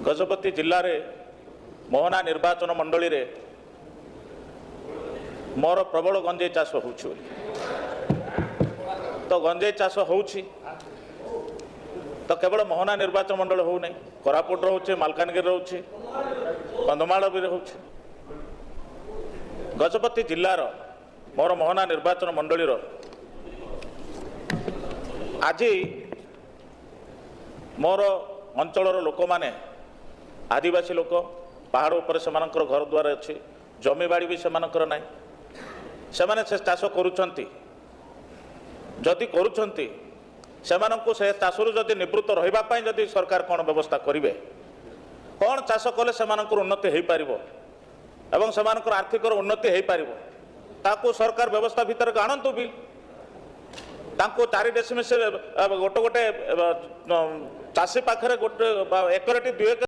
गजपति जिले में मोहना निर्वाचन मंडली रे मोर प्रबल गंजे चाष हो तो गंजे चाष हो तो केवल मोहना निर्वाचन मंडल हो नहीं कोरापुट रोचे मालकानगिरी रोचे कंधमाल भी रोचे गजपति जिलार मोर मोहना निर्वाचन मंडली आज मोर अंचल लोक मैंने आदिवासी लोक पहाड़ उपर से घर द्वार अच्छी जमीबाड़ी भी से ना से चाष करुँच जदि करुँच से चाषरू जदि निवृत्त रही जदि सरकार कौन व्यवस्था करेंगे कौन चाष कले से उन्नति हो पार एवं से आर्थिक उन्नति हो पार ताकू सरकार व्यवस्था भितर आणतु भी तांको 4 डेसिमिल गोटे गोटे चाषी पाखे गोटे 1 2 एकर